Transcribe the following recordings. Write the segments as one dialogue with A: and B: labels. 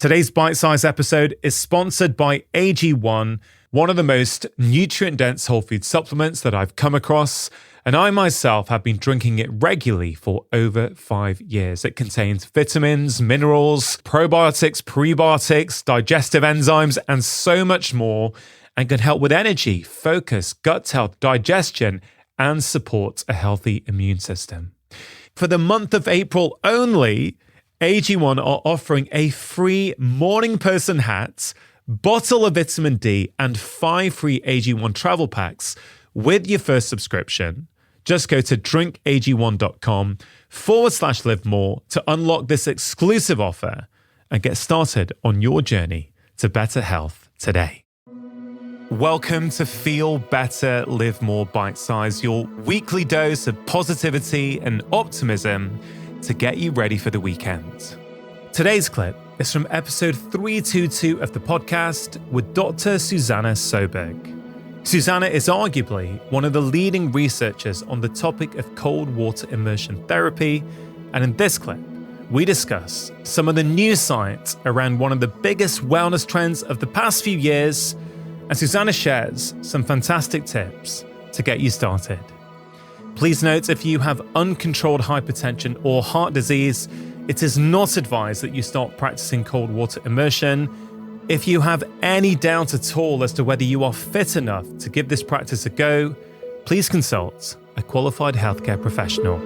A: Today's bite-sized episode is sponsored by AG1, one of the most nutrient-dense whole food supplements that I've come across, and I myself have been drinking it regularly for over 5 years. It contains vitamins, minerals, probiotics, prebiotics, digestive enzymes, and so much more, and can help with energy, focus, gut health, digestion, and support a healthy immune system. For the month of April only, AG1 are offering a free morning person hat, bottle of vitamin D, and 5 free AG1 travel packs with your first subscription. Just go to drinkag1.com/live more to unlock this exclusive offer and get started on your journey to better health today. Welcome to Feel Better, Live More Bite Size, your weekly dose of positivity and optimism to get you ready for the weekend. Today's clip is from episode 322 of the podcast with Dr. Susanna Soberg. Susanna is arguably one of the leading researchers on the topic of cold water immersion therapy, and in this clip, we discuss some of the new science around one of the biggest wellness trends of the past few years, and Susanna shares some fantastic tips to get you started. Please note, if you have uncontrolled hypertension or heart disease, it is not advised that you start practicing cold water immersion. If you have any doubt at all as to whether you are fit enough to give this practice a go, please consult a qualified healthcare professional.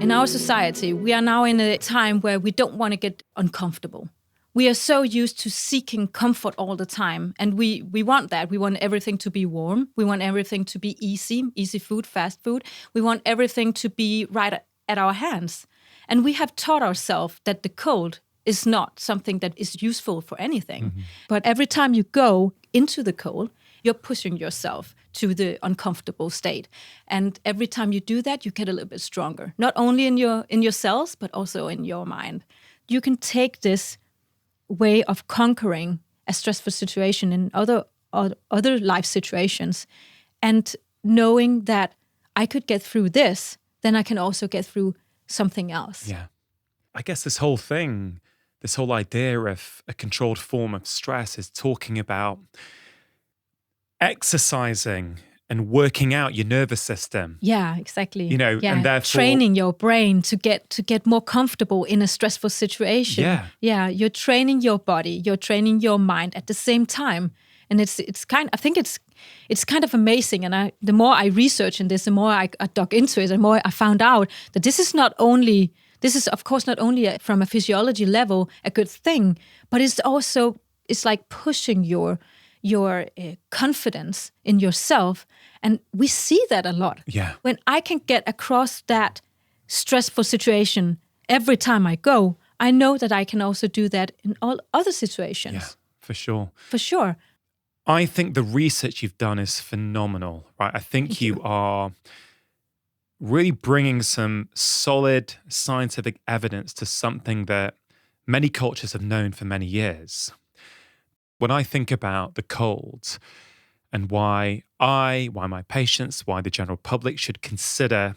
B: In our society, we are now in a time where we don't want to get uncomfortable. We are so used to seeking comfort all the time. And we want that. We want everything to be warm. We want everything to be easy food, fast food. We want everything to be right at our hands. And we have taught ourselves that the cold is not something that is useful for anything. Mm-hmm. But every time you go into the cold, you're pushing yourself to the uncomfortable state. And every time you do that, you get a little bit stronger. Not only in your cells, but also in your mind. You can take this way of conquering a stressful situation in other life situations, and knowing that I could get through this, then I can also get through something else.
A: Yeah. I guess this whole idea of a controlled form of stress is talking about exercising and working out your nervous system.
B: Yeah, exactly.
A: And therefore
B: training your brain to get more comfortable in a stressful situation. Yeah, you're training your body, you're training your mind at the same time, and I think it's kind of amazing. And the more I research in this, the more I dug into it, the more I found out that this is of course not only from a physiology level a good thing, but it's like pushing your confidence in yourself. And we see that a lot.
A: Yeah.
B: When I can get across that stressful situation every time I go, I know that I can also do that in all other situations.
A: Yeah, for sure.
B: For sure.
A: I think the research you've done is phenomenal, right? I think you are really bringing some solid scientific evidence to something that many cultures have known for many years. When I think about the cold and why my patients, why the general public should consider,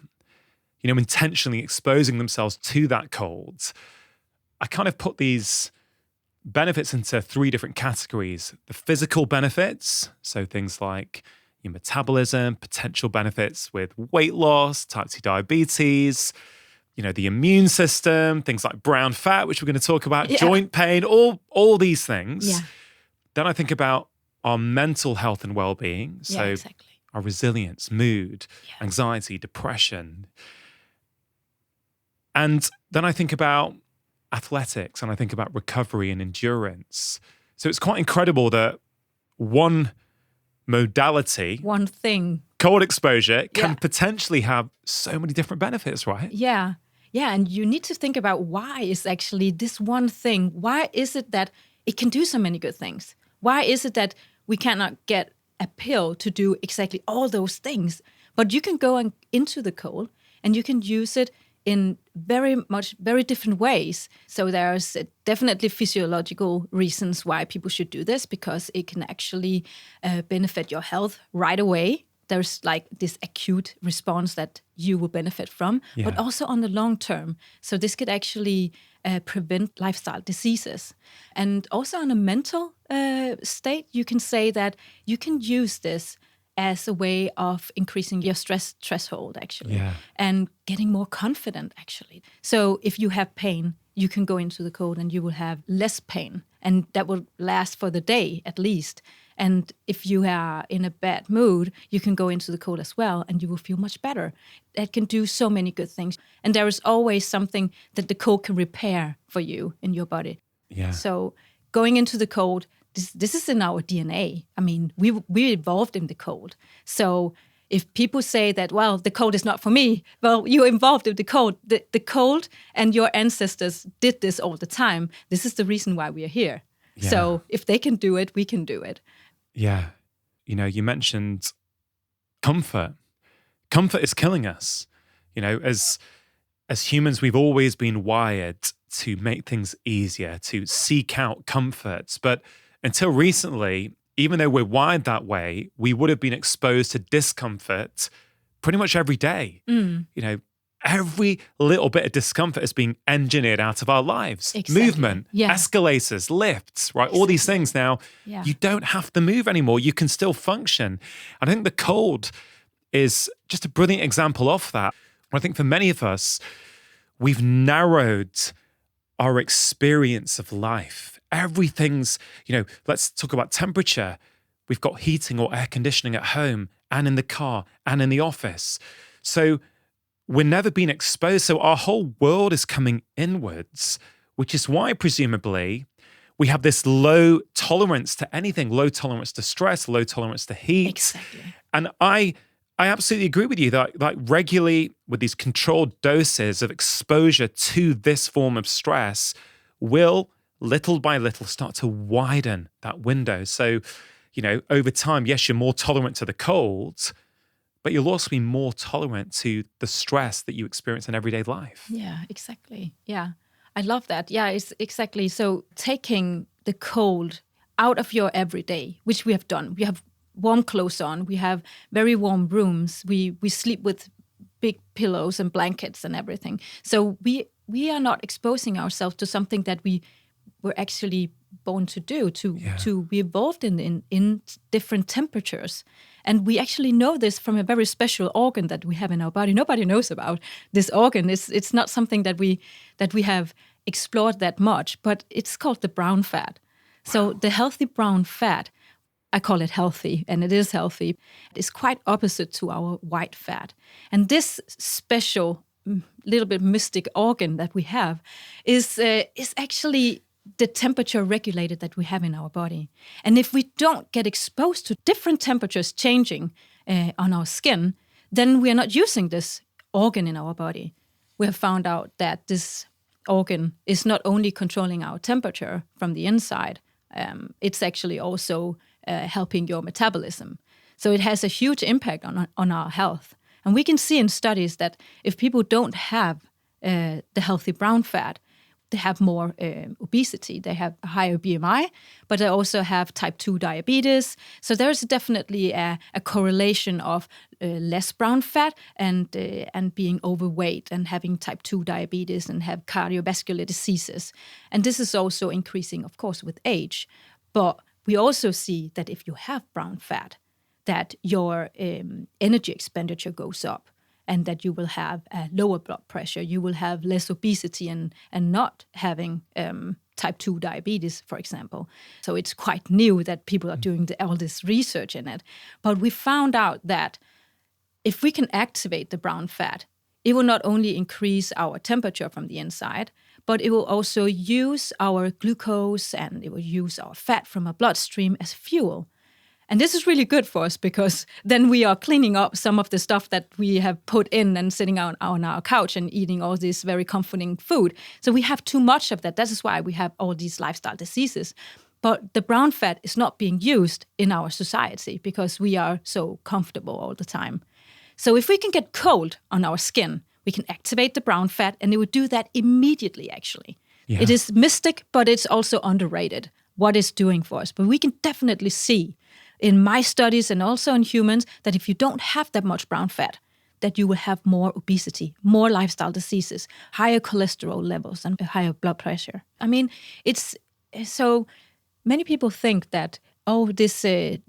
A: intentionally exposing themselves to that cold, I kind of put these benefits into 3 different categories. The physical benefits, so things like your metabolism, potential benefits with weight loss, type 2 diabetes, the immune system, things like brown fat, which we're going to talk about, joint pain, all these things.
B: Yeah.
A: Then I think about our mental health and well-being. So
B: exactly.
A: Our resilience, mood, anxiety, depression. And then I think about athletics, and I think about recovery and endurance. So it's quite incredible that one modality,
B: one thing,
A: cold exposure, can potentially have so many different benefits, right?
B: Yeah. Yeah. And you need to think about why is actually this one thing, why is it that it can do so many good things? Why is it that we cannot get a pill to do exactly all those things? But you can go into the cold and you can use it in very different ways. So there's definitely physiological reasons why people should do this, because it can actually benefit your health right away. There's like this acute response that you will benefit from, but also on the long term. So this could actually prevent lifestyle diseases. And also on a mental state, you can say that you can use this as a way of increasing your stress threshold, actually, and getting more confident, actually. So if you have pain, you can go into the cold and you will have less pain, and that will last for the day at least. And if you are in a bad mood, you can go into the cold as well, and you will feel much better. That can do so many good things. And there is always something that the cold can repair for you in your body.
A: Yeah.
B: So going into the cold, this is in our DNA. I mean, we evolved in the cold. So if people say that, well, the cold is not for me, well, you're involved in the cold. The cold and your ancestors did this all the time. This is the reason why we are here. Yeah. So if they can do it, we can do it.
A: Yeah. You know, you mentioned comfort. Comfort is killing us. You know, as humans, we've always been wired to make things easier, to seek out comforts. But until recently, even though we're wired that way, we would have been exposed to discomfort pretty much every day. You know, every little bit of discomfort is being engineered out of our lives.
B: Exactly.
A: Movement, escalators, lifts, right? All these things now, you don't have to move anymore. You can still function. I think the cold is just a brilliant example of that. I think for many of us, we've narrowed our experience of life. Everything's, you know, let's talk about temperature. We've got heating or air conditioning at home and in the car and in the office. So we're never being exposed. So our whole world is coming inwards, which is why presumably we have this low tolerance to anything, low tolerance to stress, low tolerance to heat.
B: Exactly.
A: And I absolutely agree with you that like regularly with these controlled doses of exposure to this form of stress will little by little start to widen that window. So, you know, over time, yes, you're more tolerant to the cold, but you'll also be more tolerant to the stress that you experience in everyday life.
B: Yeah, exactly. Yeah, I love that. Yeah, it's exactly. So taking the cold out of your everyday, which we have done. We have warm clothes on. We have very warm rooms. We sleep with big pillows and blankets and everything. So we are not exposing ourselves to something that we were actually born to do, to be evolved in different temperatures. And we actually know this from a very special organ that we have in our body. Nobody knows about this organ. It's not something that we have explored that much, but it's called the brown fat. Wow. So the healthy brown fat, I call it healthy, and it is healthy, is quite opposite to our white fat. And this special, little bit mystic organ that we have is actually the temperature regulated that we have in our body. And if we don't get exposed to different temperatures changing on our skin, then we are not using this organ in our body. We have found out that this organ is not only controlling our temperature from the inside, it's actually also helping your metabolism. So it has a huge impact on our health. And we can see in studies that if people don't have the healthy brown fat, they have more obesity, they have a higher BMI, but they also have type 2 diabetes. So there's definitely a correlation of less brown fat and being overweight and having type 2 diabetes and have cardiovascular diseases. And this is also increasing, of course, with age. But we also see that if you have brown fat, that your energy expenditure goes up, and that you will have a lower blood pressure, you will have less obesity and not having type 2 diabetes, for example. So it's quite new that people are doing all this research in it. But we found out that if we can activate the brown fat, it will not only increase our temperature from the inside, but it will also use our glucose and it will use our fat from our bloodstream as fuel. And this is really good for us because then we are cleaning up some of the stuff that we have put in and sitting on our couch and eating all this very comforting food. So we have too much of that. That is why we have all these lifestyle diseases. But the brown fat is not being used in our society because we are so comfortable all the time. So if we can get cold on our skin, we can activate the brown fat, and it would do that immediately, actually. Yeah. It is mystic, but it's also underrated, what it's doing for us. But we can definitely see in my studies and also in humans that if you don't have that much brown fat, that you will have more obesity, more lifestyle diseases, higher cholesterol levels, and higher blood pressure. I mean, it's so many people think that, oh, this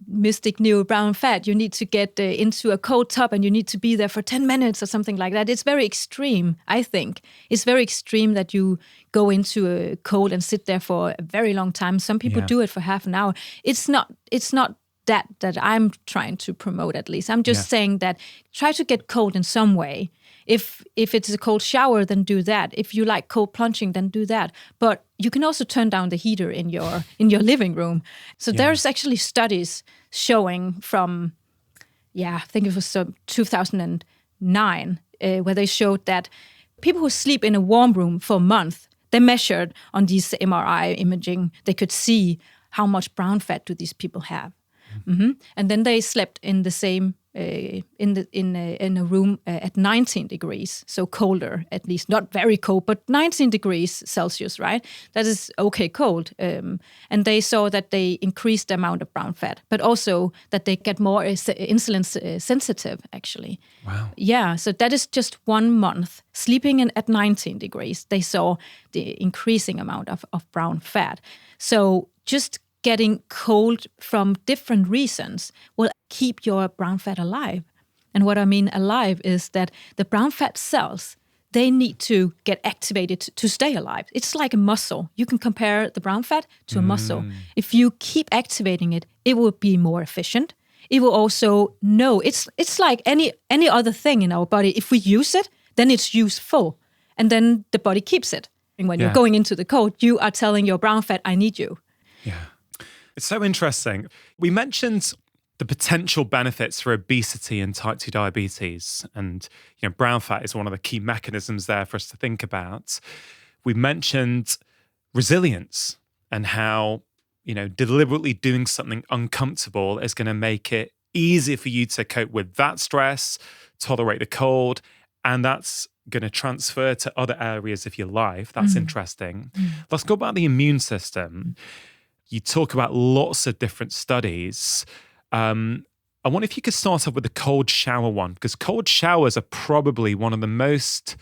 B: mystic new brown fat, you need to get into a cold tub and you need to be there for 10 minutes or something like that. It's very extreme, I think. It's very extreme that you go into a cold and sit there for a very long time. Some people do it for half an hour. It's not that I'm trying to promote, at least. I'm just saying that try to get cold in some way. If it's a cold shower, then do that. If you like cold plunging, then do that. But you can also turn down the heater in your living room. So there's actually studies showing from, I think it was 2009, where they showed that people who sleep in a warm room for a month, they measured on these MRI imaging, they could see how much brown fat do these people have. Mm-hmm. And then they slept in the same in a room at 19 degrees, so colder, at least not very cold, but 19 degrees Celsius, right? That is okay cold. And they saw that they increased the amount of brown fat, but also that they get more insulin sensitive, actually.
A: Wow.
B: Yeah, so that is just 1 month. Sleeping at 19 degrees, they saw the increasing amount of brown fat. So just getting cold from different reasons will keep your brown fat alive. And what I mean alive is that the brown fat cells, they need to get activated to stay alive. It's like a muscle. You can compare the brown fat to a muscle. If you keep activating it, it will be more efficient. It will also know, it's like any other thing in our body. If we use it, then it's useful. And then the body keeps it. And when you're going into the cold, you are telling your brown fat, I need you.
A: Yeah. It's so interesting. We mentioned the potential benefits for obesity and type 2 diabetes. And, brown fat is one of the key mechanisms there for us to think about. We mentioned resilience and how, deliberately doing something uncomfortable is going to make it easier for you to cope with that stress, tolerate the cold, and that's going to transfer to other areas of your life. That's interesting. Let's go about the immune system. You talk about lots of different studies. I wonder if you could start off with the cold shower one, because cold showers are probably one of the most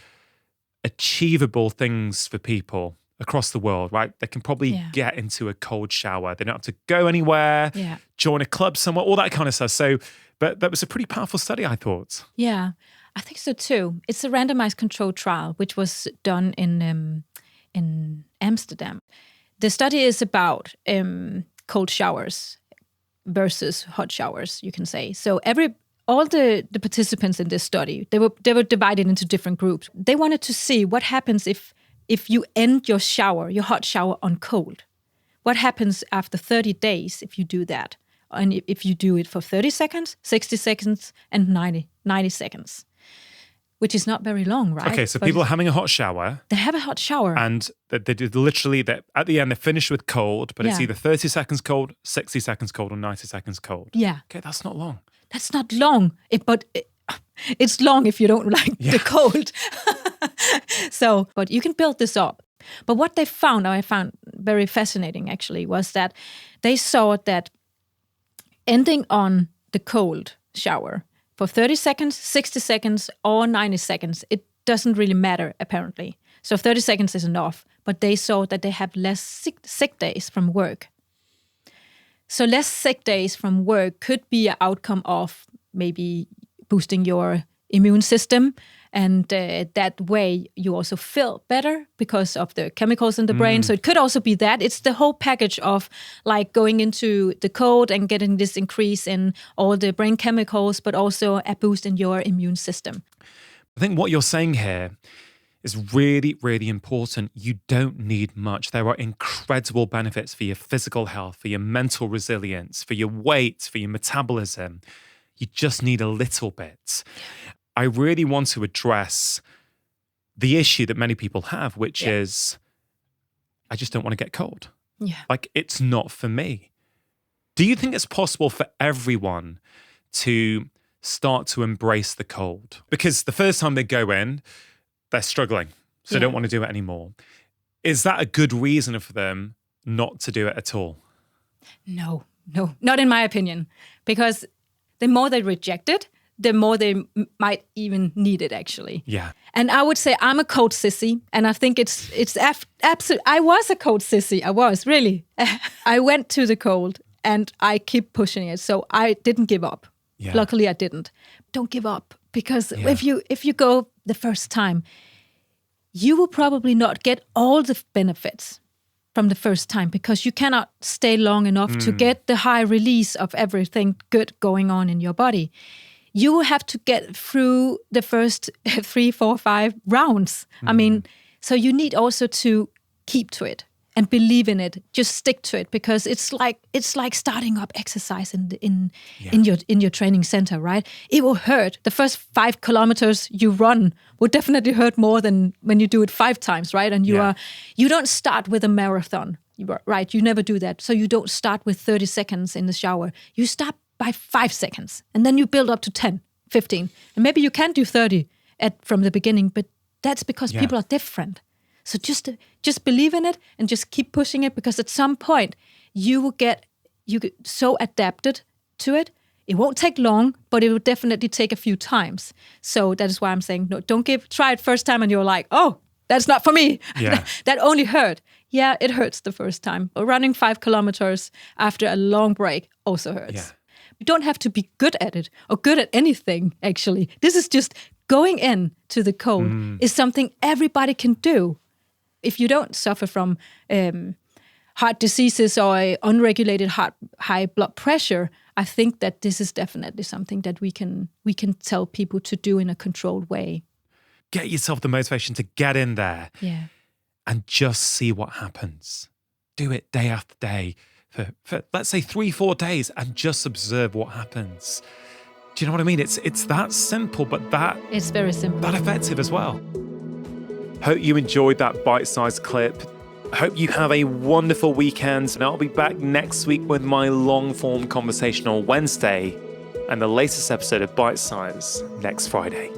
A: achievable things for people across the world, right? They can probably get into a cold shower. They don't have to go anywhere, join a club somewhere, all that kind of stuff. So, but that was a pretty powerful study, I thought.
B: Yeah, I think so too. It's a randomized controlled trial, which was done in Amsterdam. The study is about cold showers versus hot showers, you can say. So all the participants in this study, they were divided into different groups. They wanted to see what happens if you end your hot shower on cold. What happens after 30 days if you do that? And if you do it for 30 seconds, 60 seconds, and 90 seconds. Which is not very long, right?
A: Okay, so people are having a hot shower.
B: They have a hot shower.
A: And they did literally, at the end, they finish with cold, but it's either 30 seconds cold, 60 seconds cold, or 90 seconds cold.
B: Yeah.
A: Okay, that's not long.
B: That's not long, but it's long if you don't like the cold. So, but you can build this up. But what they found, I found very fascinating actually, was that they saw that ending on the cold shower for 30 seconds, 60 seconds, or 90 seconds, it doesn't really matter, apparently. So 30 seconds is enough, but they saw that they have less sick days from work. So less sick days from work could be an outcome of maybe boosting your immune system, and that way you also feel better because of the chemicals in the brain. So it could also be that. It's the whole package of like going into the cold and getting this increase in all the brain chemicals, but also a boost in your immune system.
A: I think what you're saying here is really, really important. You don't need much. There are incredible benefits for your physical health, for your mental resilience, for your weight, for your metabolism. You just need a little bit. I really want to address the issue that many people have, which is, I just don't want to get cold.
B: Yeah.
A: Like, it's not for me. Do you think it's possible for everyone to start to embrace the cold? Because the first time they go in, they're struggling, so they don't want to do it anymore. Is that a good reason for them not to do it at all?
B: No, not in my opinion. Because the more they reject it, the more they might even need it, actually.
A: Yeah.
B: And I would say I'm a cold sissy, and I think it's absolute. I was a cold sissy. I was, really. I went to the cold, and I keep pushing it. So I didn't give up.
A: Yeah.
B: Luckily, I didn't. Don't give up, because if you go the first time, you will probably not get all the benefits from the first time, because you cannot stay long enough to get the high release of everything good going on in your body. You will have to get through the first 3, 4, 5 rounds. I mean, so you need also to keep to it and believe in it. Just stick to it, because it's like starting up exercise in your training center, right? It will hurt. The first 5 kilometers you run would definitely hurt more than when you do it 5 times, right? And you don't start with a marathon, right? You never do that. So you don't start with 30 seconds in the shower. You start by 5 seconds, and then you build up to 10, 15, and maybe you can do 30 from the beginning. But that's because people are different. So just believe in it and just keep pushing it, because at some point you get so adapted to it. It won't take long, but it will definitely take a few times. So that is why I'm saying, no, try it first time and you're like, oh, that's not for me.
A: Yeah.
B: That only hurt. Yeah, it hurts the first time. But running 5 kilometers after a long break also hurts.
A: Yeah.
B: You don't have to be good at it or good at anything, actually. This is just going in to the cold is something everybody can do. If you don't suffer from heart diseases or unregulated high blood pressure, I think that this is definitely something that we can tell people to do in a controlled way.
A: Get yourself the motivation to get in there and just see what happens. Do it day after day for let's say 3-4 days, and just observe what happens. Do you know what I mean? It's that simple, but
B: it's very simple.
A: That effective as well. Hope you enjoyed that bite-sized clip. Hope you have a wonderful weekend, and I'll be back next week with my long-form conversation on Wednesday and the latest episode of Bite Size next Friday.